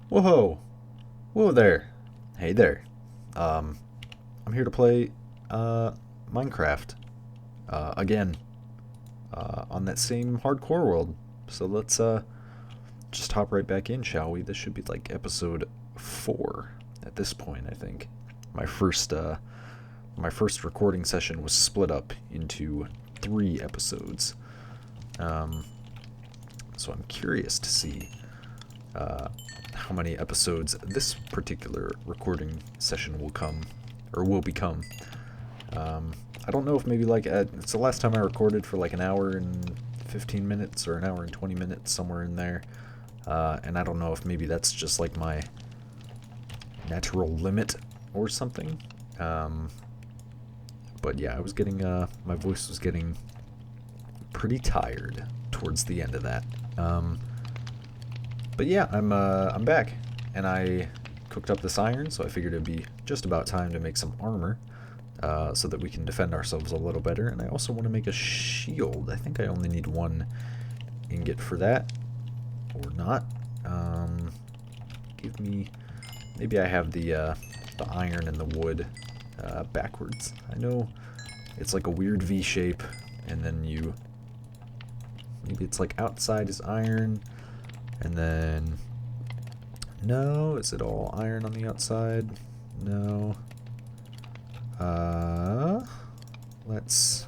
Whoa! Whoa there! Hey there. Um, I'm here to play Minecraft again on that same hardcore world. So let's just hop right back in, shall we? This should be like episode 4 at this point, I think. My first my first recording session was split up into 3 episodes. Um, so I'm curious to see how many episodes this particular recording session will become. I don't know if maybe it's the last time I recorded for like an hour and 15 minutes or an hour and 20 minutes, somewhere in there. And I don't know if maybe that's just like my natural limit or something. But yeah, I was getting, my voice was getting pretty tired towards the end of that. But yeah, I'm back, and I cooked up this iron, so I figured it'd be just about time to make some armor, so that we can defend ourselves a little better. And I also want to make a shield. I think I only need 1 ingot for that, or not. Give me, maybe I have the iron and the wood backwards. I know it's like a weird V shape, and then maybe it's like outside is iron. And then, no, is it all iron on the outside? No. Let's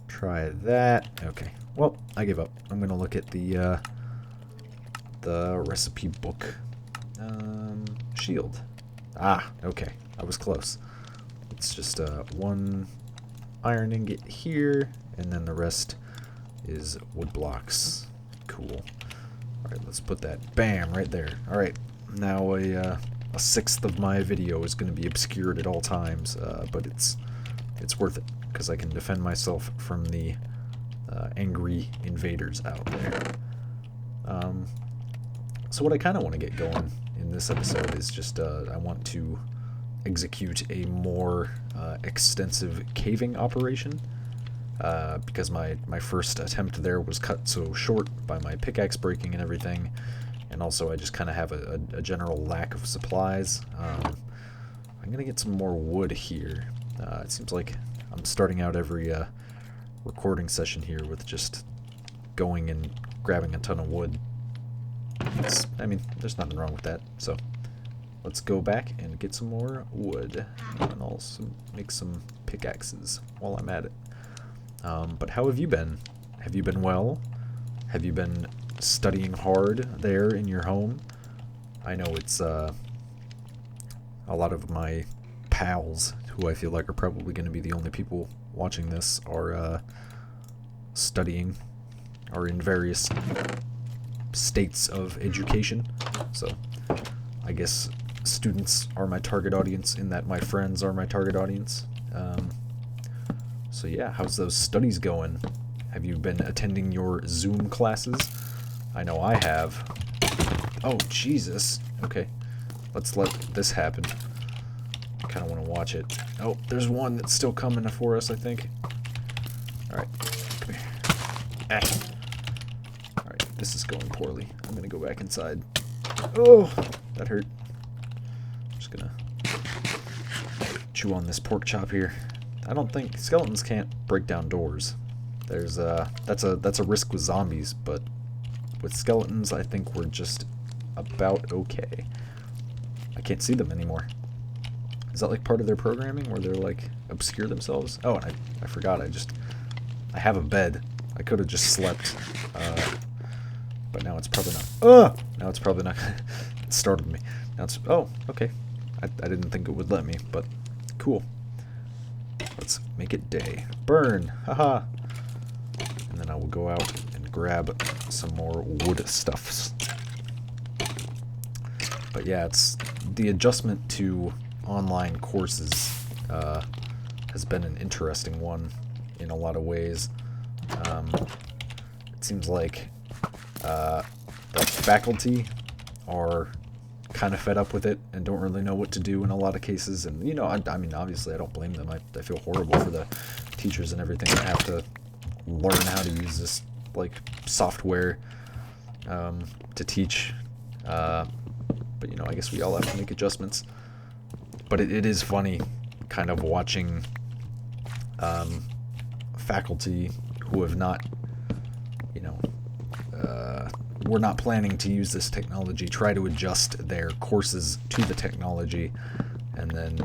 try that. Okay, well, I give up. I'm gonna look at the recipe book. Shield. Ah, okay, I was close. It's just 1 iron ingot here, and then the rest is wood blocks. Cool. Alright, let's put that, bam, right there. Alright, now a 1/6 of my video is going to be obscured at all times, but it's worth it, because I can defend myself from the angry invaders out there. So what I kind of want to get going in this episode is just, I want to execute a more extensive caving operation. Because my first attempt there was cut so short by my pickaxe breaking and everything, and also I just kind of have a general lack of supplies. I'm gonna get some more wood here. It seems like I'm starting out every recording session here with just going and grabbing a ton of wood. I mean, there's nothing wrong with that, so let's go back and get some more wood, and also make some pickaxes while I'm at it. But how have you been? Have you been well? Have you been studying hard there in your home? I know it's a lot of my pals, who I feel like are probably going to be the only people watching this, are studying, are in various states of education. So I guess students are my target audience, in that my friends are my target audience. So yeah, how's those studies going? Have you been attending your Zoom classes? I know I have. Oh, Jesus. Okay, let's let this happen. I kind of want to watch it. Oh, there's one that's still coming for us, I think. Alright, come here. Ah. Alright, this is going poorly. I'm going to go back inside. Oh, that hurt. I'm just going to chew on this pork chop here. I don't think skeletons can't break down doors. There's that's a risk with zombies, but with skeletons I think we're just about okay. I can't see them anymore. Is that like part of their programming where they're like obscure themselves? Oh, and I forgot, I have a bed. I could have just slept. But now it's probably not. Now it's probably not. It startled me. Now it's, oh, okay. I didn't think it would let me, but cool. Let's make it day. Burn! Haha! And then I will go out and grab some more wood stuffs. But yeah, it's the adjustment to online courses has been an interesting one in a lot of ways. It seems like the faculty are kind of fed up with it and don't really know what to do in a lot of cases. And, you know, I mean, obviously I don't blame them. I feel horrible for the teachers and everything that have to learn how to use this, like, software to teach. But but I guess we all have to make adjustments. But it is funny kind of watching faculty who have not, were not planning to use this technology, try to adjust their courses to the technology, and then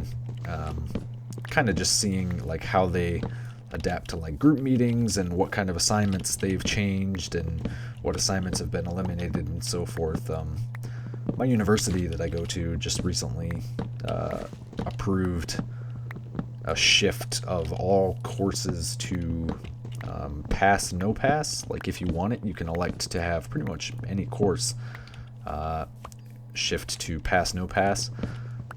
kind of just seeing like how they adapt to like group meetings and what kind of assignments they've changed and what assignments have been eliminated and so forth. My university that I go to just recently approved a shift of all courses to pass, no pass. Like if you want it, you can elect to have pretty much any course shift to pass, no pass.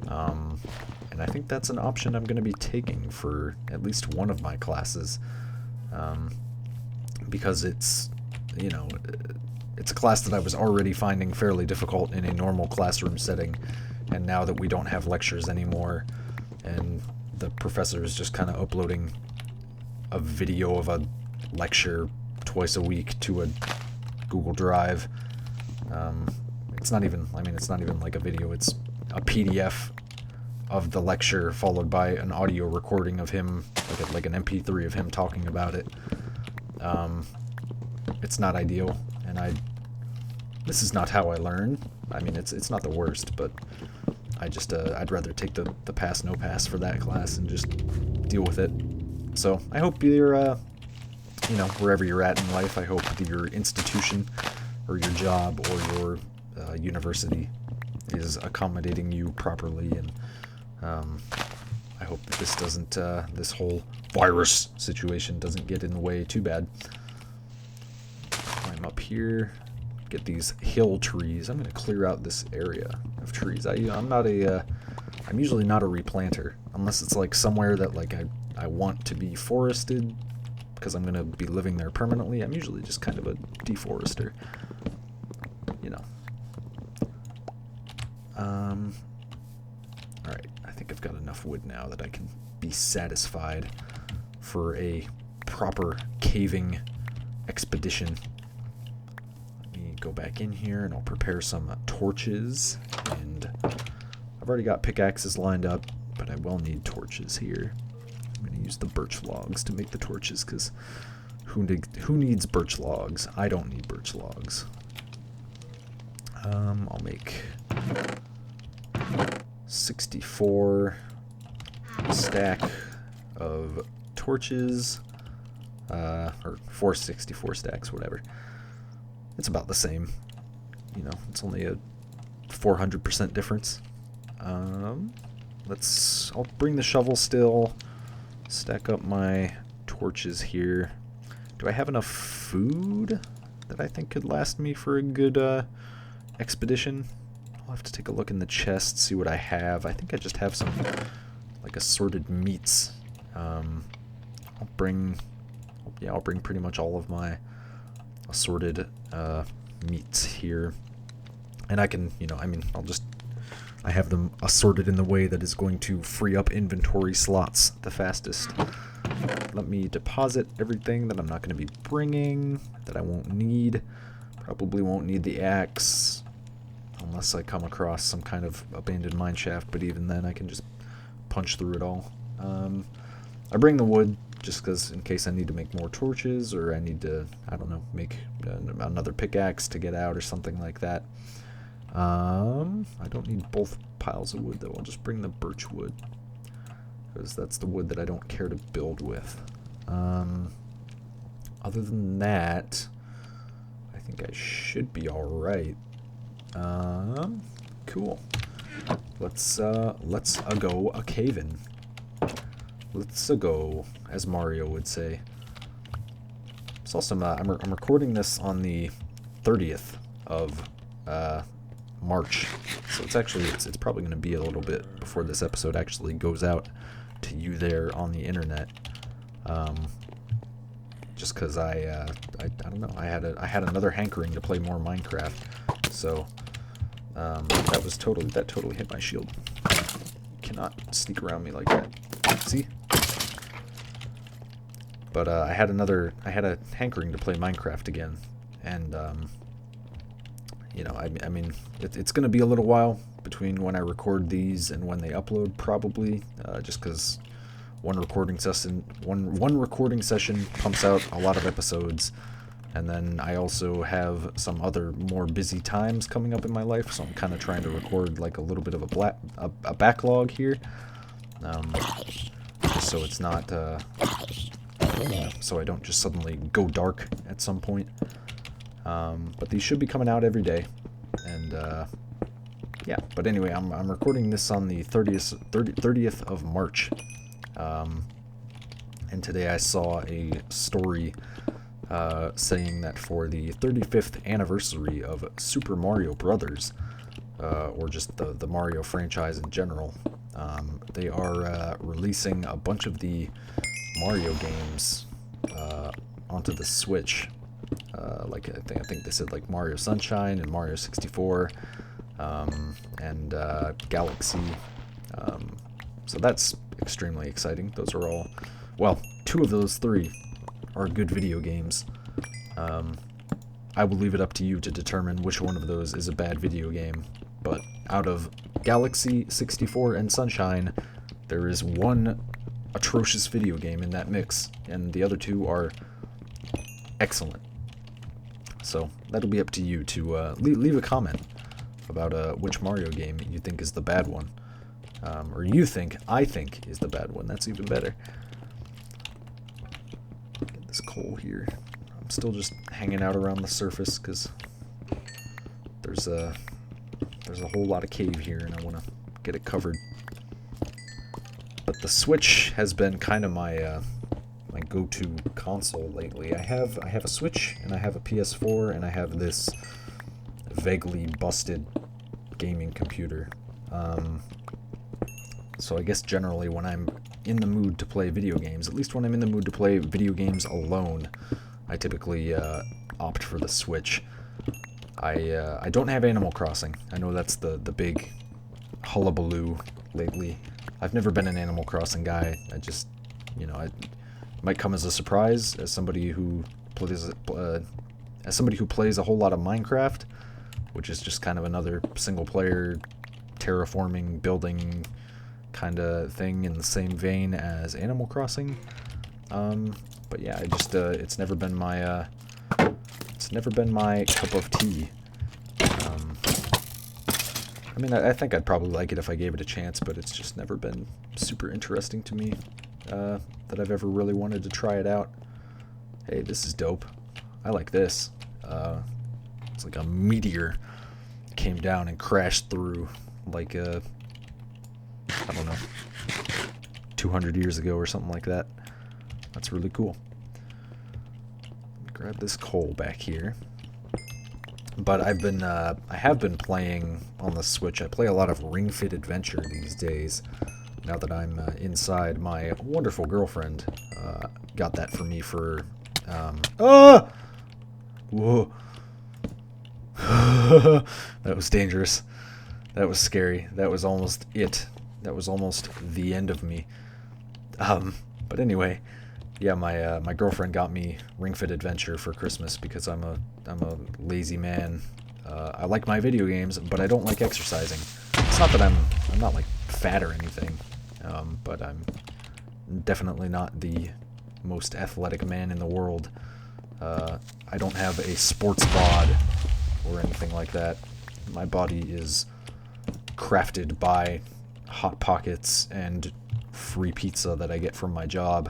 And I think that's an option I'm going to be taking for at least one of my classes, because it's a class that I was already finding fairly difficult in a normal classroom setting, and now that we don't have lectures anymore and the professor is just kind of uploading a video of a lecture twice a week to a Google Drive. It's not even like a video, it's a PDF of the lecture followed by an audio recording of him, like an MP3 of him talking about it. It's not ideal, and this is not how I learn. I mean, it's not the worst, but I'd rather take the pass no pass for that class and just deal with it. So I hope you're wherever you're at in life, I hope that your institution or your job or your university is accommodating you properly, and I hope that this doesn't this whole virus situation doesn't get in the way too bad. Climb up here, get these hill trees. I'm going to clear out this area of trees. I'm usually not a replanter unless it's like somewhere that like I want to be forested because I'm going to be living there permanently. I'm usually just kind of a deforester, Alright, I think I've got enough wood now that I can be satisfied for a proper caving expedition. Let me go back in here and I'll prepare some torches, and I've already got pickaxes lined up, but I will need torches here. I'm going to use the birch logs to make the torches, because who needs birch logs? I don't need birch logs. I'll make 64 stack of torches, or 464 stacks, whatever. It's about the same. It's only a 400% difference. I'll bring the shovel still, stack up my torches here. Do I have enough food that I think could last me for a good expedition? I'll have to take a look in the chest, see what I have. I think I just have some like assorted meats. I'll bring pretty much all of my assorted meats here, and I can, I have them assorted in the way that is going to free up inventory slots the fastest. Let me deposit everything that I'm not going to be bringing, that I won't need. Probably won't need the axe unless I come across some kind of abandoned mine shaft, but even then I can just punch through it all. I bring the wood just because in case I need to make more torches, or I need to, I don't know, make another pickaxe to get out or something like that. I don't need both piles of wood though. I'll just bring the birch wood, because that's the wood that I don't care to build with. Other than that, I think I should be alright. Cool. Let's go a cavin'. Let's go, as Mario would say. It's also I'm recording this on the 30th of March, so it's probably going to be a little bit before this episode actually goes out to you there on the internet. Just because I don't know, I had another hankering to play more Minecraft, so that totally hit my shield. You cannot sneak around me like that. See? But I had a hankering to play Minecraft again, and I mean, it's gonna be a little while between when I record these and when they upload, probably, just because one recording session pumps out a lot of episodes, and then I also have some other more busy times coming up in my life, so I'm kind of trying to record like a little bit of a backlog here, just so it's not, so I don't just suddenly go dark at some point. But these should be coming out every day, and yeah. But anyway, I'm recording this on the 30th of March, and today I saw a story saying that for the 35th anniversary of Super Mario Brothers, or just the Mario franchise in general, they are releasing a bunch of the Mario games onto the Switch. Like I think they said like Mario Sunshine and Mario 64, and Galaxy. So that's extremely exciting. Those are all, well, 2 of those 3 are good video games. I will leave it up to you to determine which one of those is a bad video game. But out of Galaxy, 64, and Sunshine, there is one atrocious video game in that mix, and the other 2 are excellent. So that'll be up to you to leave a comment about which Mario game you think is the bad one, or I think is the bad one. That's even better. Get this coal here. I'm still just hanging out around the surface because there's a whole lot of cave here, and I want to get it covered. But the Switch has been kind of my my go-to console lately. I have a Switch, and I have a PS4, and I have this vaguely busted gaming computer. So I guess generally when I'm in the mood to play video games, at least when I'm in the mood to play video games alone, I typically opt for the Switch. I don't have Animal Crossing. I know that's the big hullabaloo lately. I've never been an Animal Crossing guy. I just, you know, it might come as a surprise as somebody who plays a whole lot of Minecraft, which is just kind of another single-player terraforming, building kind of thing in the same vein as Animal Crossing. But yeah, I just it's never been my cup of tea. I mean, I think I'd probably like it if I gave it a chance, but it's just never been super interesting to me, that I've ever really wanted to try it out. Hey, this is dope. I like this. It's like a meteor came down and crashed through, like, I don't know, 200 years ago or something like that. That's really cool. Let me grab this coal back here. But I have been playing on the Switch. I play a lot of Ring Fit Adventure these days. Now that I'm inside, my wonderful girlfriend got that for me for, whoa. That was dangerous. That was scary. That was almost it. That was almost the end of me. But anyway, yeah, my girlfriend got me Ring Fit Adventure for Christmas because I'm a lazy man. I like my video games, but I don't like exercising. It's not that I'm not like fat or anything, but I'm definitely not the most athletic man in the world. I don't have a sports bod or anything like that. My body is crafted by Hot Pockets and free pizza that I get from my job.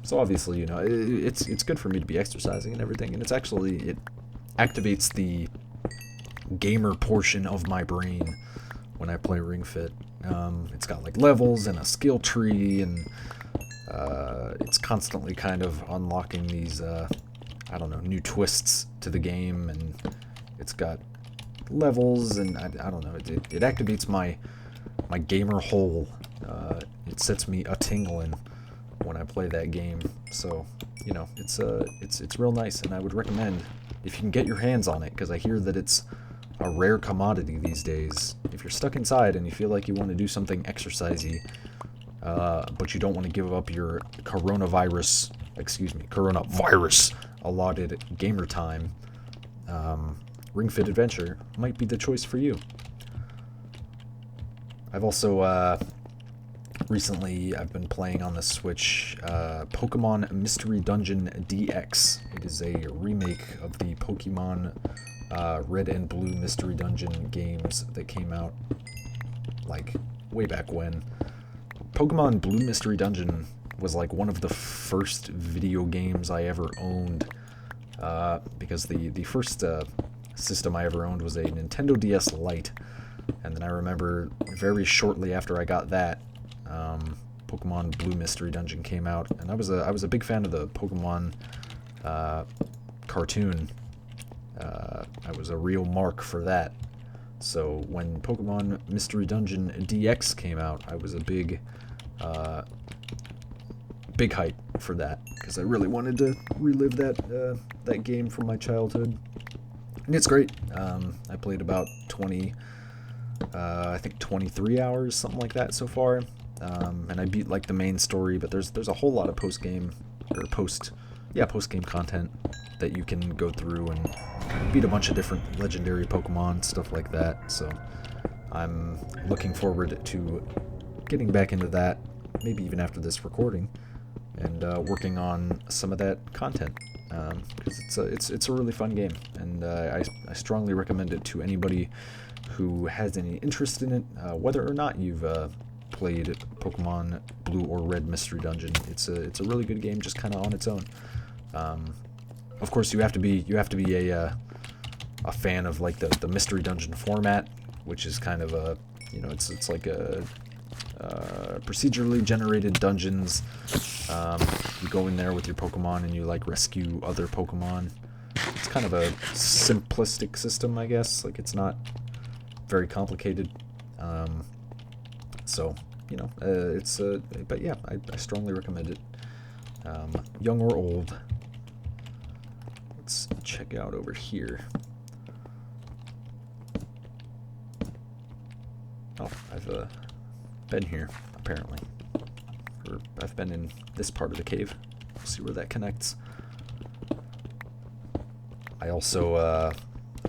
So obviously, you know, it's good for me to be exercising and everything, and it activates the gamer portion of my brain when I play Ring Fit. It's got like levels and a skill tree, and it's constantly kind of unlocking these, I don't know, new twists to the game, and it's got levels, and I don't know, it activates my gamer hole. It sets me a-tingling when I play that game. So, you know, it's real nice, and I would recommend if you can get your hands on it, because I hear that it's a rare commodity these days. If you're stuck inside and you feel like you want to do something exercisey, but you don't want to give up your coronavirus allotted gamer time, Ring Fit Adventure might be the choice for you. I've also recently I've been playing on the Switch Pokemon Mystery Dungeon DX. It is a remake of the Pokemon Red and Blue Mystery Dungeon games that came out like way back when. Pokemon Blue Mystery Dungeon was like one of the first video games I ever owned, because the first system I ever owned was a Nintendo DS Lite, and then I remember very shortly after I got that, Pokemon Blue Mystery Dungeon came out, and I was a big fan of the Pokemon cartoon. I was a real mark for that. So when Pokemon Mystery Dungeon DX came out, I was a big hype for that, because I really wanted to relive that game from my childhood. And it's great. I played about 23 hours, something like that so far. And I beat like the main story, but there's a whole lot of post-game content that you can go through and beat a bunch of different legendary Pokemon, stuff like that. So I'm looking forward to getting back into that, maybe even after this recording, and working on some of that content, because it's a really fun game, and I strongly recommend it to anybody who has any interest in it, whether or not you've played Pokemon Blue or Red Mystery Dungeon. It's a really good game, just kind of on its own. Of course, you have to be a fan of like the Mystery Dungeon format, which is kind of a, it's like a procedurally generated dungeons. You go in there with your Pokemon and you like rescue other Pokemon. It's kind of a simplistic system, I guess. Like, it's not very complicated. So, but yeah, I strongly recommend it. Young or old. Let's check out over here. Oh, I've been here, apparently. Or I've been in this part of the cave. We'll see where that connects. I also,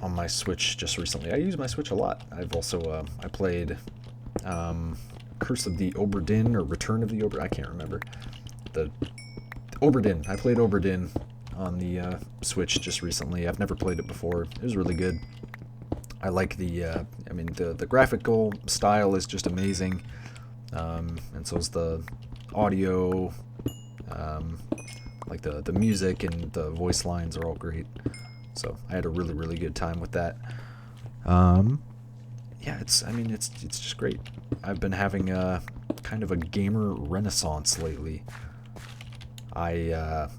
on my Switch just recently, I use my Switch a lot. I've also, I played Curse of the Obra Dinn, or Return of the Obra, I can't remember. The Obra Dinn. I played Obra Dinn on the Switch just recently. I've never played it before. It was really good. I like the graphical style is just amazing, and so is the audio, like the music and the voice lines are all great. So I had a really, really good time with that. Yeah, it's just great. I've been having a kind of a gamer renaissance lately. I've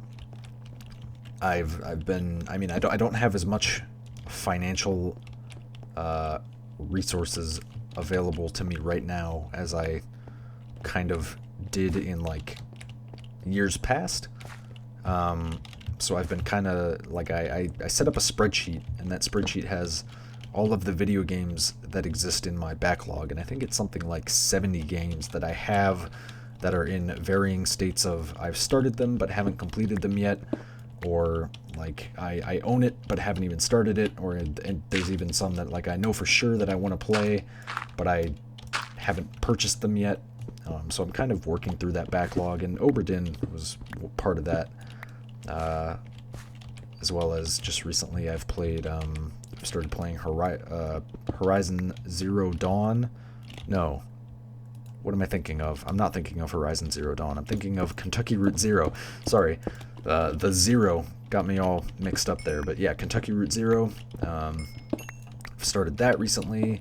been, I don't have as much financial resources available to me right now as I kind of did in like years past. So I've been kind of like, I set up a spreadsheet, and that spreadsheet has all of the video games that exist in my backlog, and I think it's something like 70 games that I have that are in varying states of I've started them but haven't completed them yet, or like I own it but haven't even started it, and there's even some that like I know for sure that I want to play but I haven't purchased them yet. So I'm kind of working through that backlog, and Obra Dinn was part of that, as well as just recently I've started playing Horizon Zero Dawn. No. What am I thinking of? I'm not thinking of Horizon Zero Dawn. I'm thinking of Kentucky Route Zero. Sorry. The Zero got me all mixed up there. But yeah, Kentucky Route Zero. I've started that recently.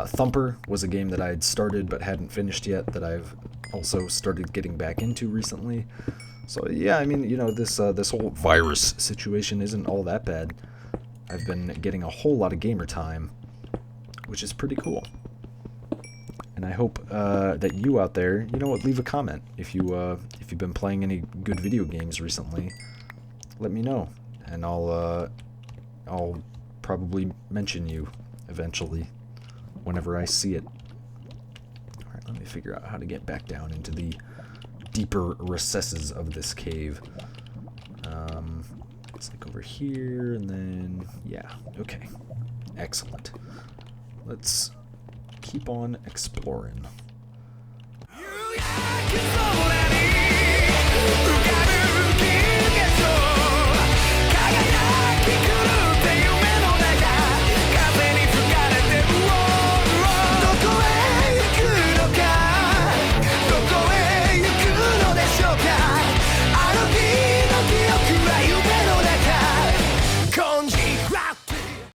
Thumper was a game that I had started but hadn't finished yet, that I've also started getting back into recently. So yeah, this whole virus situation isn't all that bad. I've been getting a whole lot of gamer time, which is pretty cool. And I hope that you out there, leave a comment if you've been playing any good video games recently. Let me know, and I'll probably mention you eventually whenever I see it. All right, let me figure out how to get back down into the deeper recesses of this cave. It's like over here, and then yeah, okay, excellent. Let's keep on exploring. You, yeah,